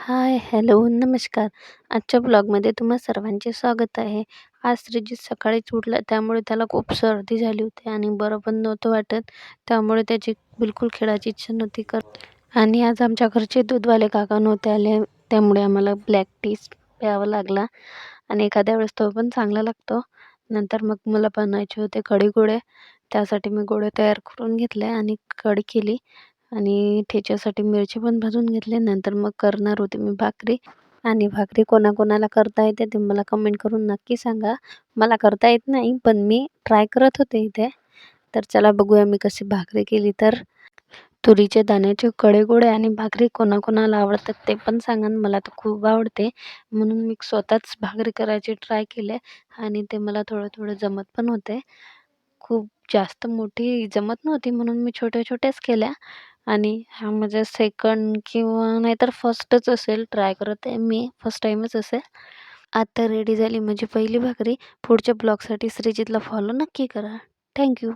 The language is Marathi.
हाय, हॅलो, नमस्कार. आजच्या ब्लॉगमध्ये तुम्हा सर्वांचे स्वागत आहे. आज श्रीजित सकाळीच उठला, त्यामुळे त्याला खूप सर्दी झाली होती आणि बरं पण नव्हतं वाटत. त्यामुळे त्याची बिलकुल खेळायची इच्छा नव्हती आणि आज आमच्या घरचे दूधवाले काका नव्हते आले, त्यामुळे आम्हाला ब्लॅक टीच प्यावा लागला आणि एखाद्या वेळेस तो पण चांगला लागतो. नंतर मग मला बनवायचे होते कढी गोळे. त्यासाठी मी गोळे तयार करून घेतले आणि कढी केली. आणि ठेच्यासाठी मिरची पण भाजून घेतली. नंतर मग करणार होते मी भाकरी. आणि भाकरी कोणाकोणाला करता येते ते मला कमेंट करून नक्की सांगा. मला करता येत नाही, पण मी ट्राय करत होते इथे. तर चला बघूया मी कशी भाकरी केली. तर तुरीच्या दाण्याचे गोळे आणि भाकरी कोणाकोणाला आवडतात ते पण सांगा. मला तर खूप आवडते, म्हणून मी स्वतःच भाकरी करायची ट्राय केले आणि ते मला थोडं थोडं जमत पण होते. खूप जास्त मोठी जमत नव्हती, म्हणून मी छोट्या-छोट्याच केल्या. आणि हा माझा सेकंड किंवा नाहीतर फर्स्टच असेल, ट्राय करत आहे मी, फर्स्ट टाईमच असेल. आता रेडी झाली माझी पहिली भाकरी. पुढच्या ब्लॉगसाठी श्रीजितला फॉलो नक्की करा. Thank you.